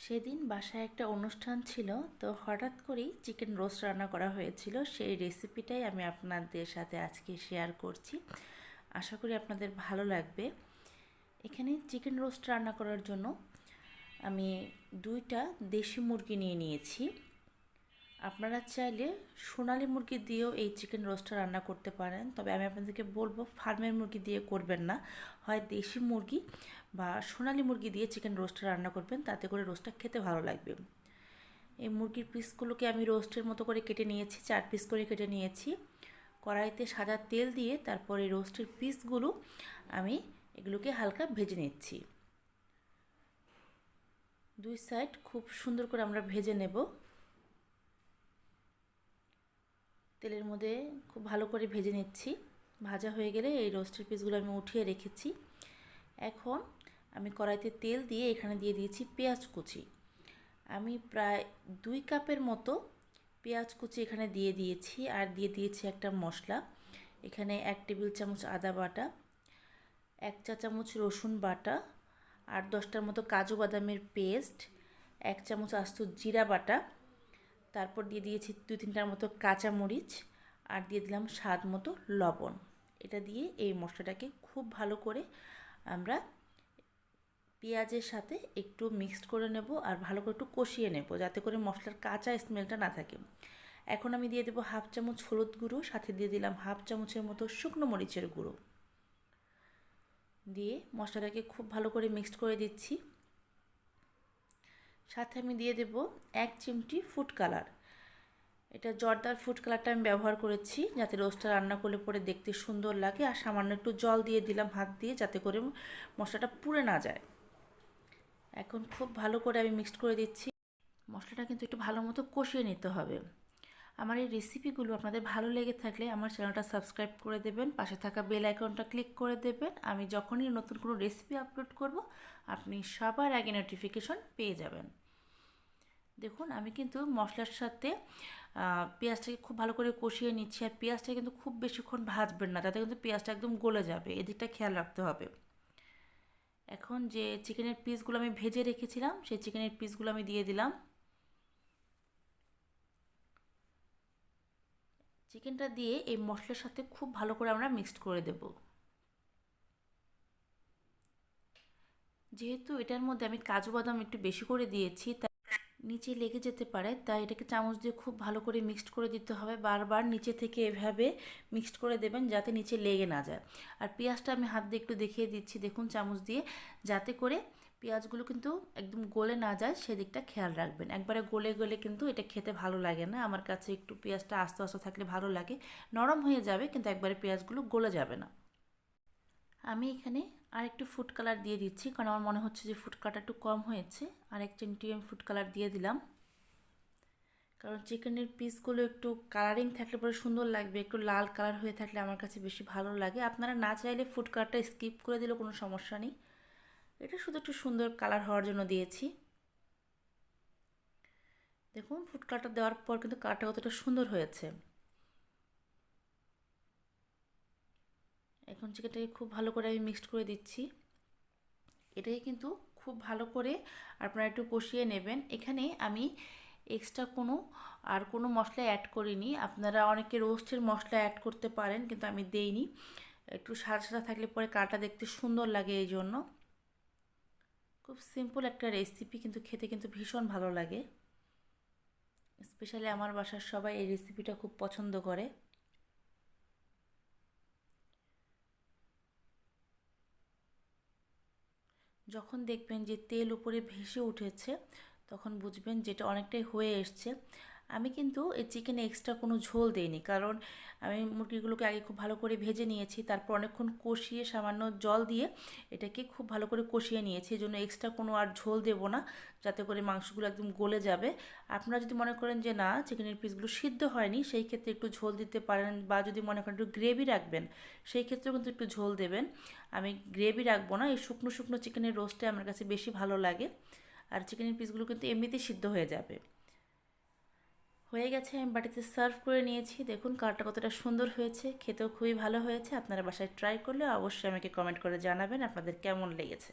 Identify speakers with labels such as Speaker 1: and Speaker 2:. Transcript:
Speaker 1: সেদিন বাসায় একটা অনুষ্ঠান ছিল, তো হঠাৎ করেই চিকেন রোস্ট রান্না করা হয়েছিল। সেই রেসিপিটাই আমি আপনাদের সাথে আজকে শেয়ার করছি। আশা করি আপনাদের ভালো লাগবে। এখানে চিকেন রোস্ট রান্না করার জন্য আমি 2টা দেশি মুরগি নিয়ে নিয়েছি। আপনারা চাইলে সোনালী মুরগি দিয়েও এই চিকেন রোস্টটা রান্না করতে পারেন, তবে আমি আপনাদেরকে বলবো ফার্মের মুরগি দিয়ে করবেন না, হয় দেশি মুরগি বা সোনালী মুরগি দিয়ে চিকেন রোস্টটা রান্না করবেন, তাতে করে রোস্টটা খেতে ভালো লাগবে। এই মুরগির পিসগুলোকে আমি রোস্টের মতো করে কেটে নিয়েছি, 4 পিস করে কেটে নিয়েছি। কড়াইতে সাদা তেল দিয়ে তারপরে রোস্টের পিসগুলো আমি এগুলোকে হালকা ভেজে নিচ্ছি। 2 সাইড খুব সুন্দর করে আমরা ভেজে নেব। তেলের মধ্যে খুব ভালো করে ভেজে নিচ্ছি। ভাজা হয়ে গেলে এই রোস্টের পিসগুলো আমি উঠিয়ে রেখেছি। এখন আমি কড়াইতে তেল দিয়ে এখানে দিয়ে দিয়েছি পেঁয়াজ কুচি। আমি প্রায় 2 কাপের মতো পেঁয়াজ কুচি এখানে দিয়ে দিয়েছি, আর দিয়ে দিয়েছি একটা মশলা। এখানে 1 টেবিল চামচ আদা বাটা, 1 চা চামচ রসুন বাটা, 8-10টার মতো কাজু বাদামের পেস্ট, 1 চামচ আস্ত জিরা বাটা, তারপর দিয়ে দিয়েছি 2-3টার মতো কাঁচামরিচ, আর দিয়ে দিলাম স্বাদ মতো লবণ। এটা দিয়ে এই মশলাটাকে খুব ভালো করে আমরা পেঁয়াজের সাথে একটু মিক্সড করে নেব, আর ভালো করে একটু কষিয়ে নেব, যাতে করে মশলার কাঁচা স্মেলটা না থাকে। এখন আমি দিয়ে দেবো 1/2 চামচ হলুদ গুঁড়ো, সাথে দিয়ে দিলাম 1/2 চামচের মতো শুকনো মরিচের গুঁড়ো। দিয়ে মশলাটাকে খুব ভালো করে মিক্সড করে দিচ্ছি। সাথে আমি দিয়ে দেব 1 চিমটি ফুড কালার। এটা জর্দার ফুড কালারটা আমি ব্যবহার করেছি, যাতে রোস্টটা রান্না করলে পরে দেখতে সুন্দর লাগে। আর সামান্য একটু জল দিয়ে দিলাম হাত দিয়ে, যাতে করে মশলাটা পুড়ে না যায়। এখন খুব ভালো করে আমি মিক্সড করে দিচ্ছি। মশলাটা কিন্তু একটু ভালো মতো কষিয়ে নিতে হবে। আমার এই রেসিপিগুলো আপনাদের ভালো লেগে থাকলে আমার চ্যানেলটা সাবস্ক্রাইব করে দেবেন, পাশে থাকা বেল আইকনটা ক্লিক করে দেবেন। আমি যখনই নতুন কোনো রেসিপি আপলোড করব, আপনি সবার আগে নোটিফিকেশন পেয়ে যাবেন। দেখুন, আমি কিন্তু মশলার সাথে পেঁয়াজটাকে খুব ভালো করে কষিয়ে নিচ্ছি। আর পেঁয়াজটা কিন্তু খুব বেশিক্ষণ ভাজবেন না, তাতে কিন্তু পেঁয়াজটা একদম গলে যাবে, এদিকটা খেয়াল রাখতে হবে। এখন যে চিকেনের পিসগুলো আমি ভেজে রেখেছিলাম, সেই চিকেনের পিসগুলো আমি দিয়ে দিলাম। চিকেনটা দিয়ে এই মশলার সাথে খুব ভালো করে আমরা মিক্সড করে দেব। যেহেতু এটার মধ্যে আমি কাজু বাদাম একটু বেশি করে দিয়েছি, তাই নিচে লেগে যেতে পারে, তাই এটাকে চামচ দিয়ে খুব ভালো করে মিক্সড করে দিতে হবে। বারবার নিচে থেকে এভাবে মিক্সড করে দেবেন, যাতে নিচে লেগে না যায়। আর পেঁয়াজটা আমি হাত দিয়ে একটু দেখিয়ে দিচ্ছি, দেখুন চামচ দিয়ে, যাতে করে পেঁয়াজগুলো কিন্তু একদম গলে না যায়, সেদিকটা খেয়াল রাখবেন। একবারে গলে গলে কিন্তু এটা খেতে ভালো লাগে না। আমার কাছে একটু পেঁয়াজটা আস্তে আস্তে থাকলে ভালো লাগে। নরম হয়ে যাবে, কিন্তু একবারে পেঁয়াজগুলো গলে যাবে না। আমি এখানে আর একটু ফুড কালার দিয়ে দিচ্ছি, কারণ আমার মনে হচ্ছে যে ফুড কালারটা একটু কম হয়েছে। আর 1 চিমটি আমি ফুড কালার দিয়ে দিলাম, কারণ চিকেনের পিসগুলো একটু কালারিং থাকলে পরে সুন্দর লাগবে। একটু লাল কালার হয়ে থাকলে আমার কাছে বেশি ভালো লাগে। আপনারা না চাইলে ফুড কালারটা স্কিপ করে দিলেও কোনো সমস্যা নেই। এটা শুধু একটু সুন্দর কালার হওয়ার জন্য দিয়েছি। দেখুন, ফুড কালারটা দেওয়ার পর কিন্তু কালারটা কতটা সুন্দর হয়েছে। এখন চিকেনটাকে খুব ভালো করে আমি মিক্সড করে দিচ্ছি। এটাকে কিন্তু খুব ভালো করে আপনারা একটু কষিয়ে নেবেন। এখানে আমি এক্সট্রা কোনো মশলা অ্যাড করিনি। আপনারা অনেকে রোস্টের মশলা অ্যাড করতে পারেন, কিন্তু আমি দেইনি। একটু সাদা সাদা থাকলে পরে কালারটা দেখতে সুন্দর লাগে, এই জন্য। খুব সিম্পল একটা রেসিপি, কিন্তু খেতে কিন্তু ভীষণ ভালো লাগে। স্পেশালি আমার বাসার সবাই এই রেসিপিটা খুব পছন্দ করে। যখন দেখবেন যে তেল উপরে ভেসে উঠেছে, তখন বুঝবেন যেটা অনেকটাই হয়ে এসছে। আমি কিন্তু এই চিকেনে এক্সট্রা কোনো ঝোল দেইনি, কারণ আমি মুরগিগুলোকে আগে খুব ভালো করে ভেজে নিয়েছি, তারপর অনেকক্ষণ কষিয়ে সামান্য জল দিয়ে এটাকে খুব ভালো করে কষিয়ে নিয়েছি। এই জন্য এক্সট্রা কোনো আর ঝোল দেবো না, যাতে করে মাংসগুলো একদম গলে যাবে। আপনারা যদি মনে করেন যে না, চিকেনের পিসগুলো সিদ্ধ হয়নি, সেই ক্ষেত্রে একটু ঝোল দিতে পারেন। বা যদি মনে করেন একটু গ্রেভি রাখবেন, সেই ক্ষেত্রেও কিন্তু একটু ঝোল দেবেন। আমি গ্রেভি রাখবো না, এই শুকনো শুকনো চিকেনের রোস্টে আমার কাছে বেশি ভালো লাগে। আর চিকেনের পিসগুলো কিন্তু এমনিতেই সিদ্ধ হয়ে যাবে। হয়ে গেছে, আমি বাটিতে সার্ভ করে নিয়েছি। দেখুন কালারটা কতটা সুন্দর হয়েছে, খেতেও খুবই ভালো হয়েছে। আপনারা বাসায় ট্রাই করলে অবশ্যই আমাকে কমেন্ট করে জানাবেন আপনাদের কেমন লেগেছে।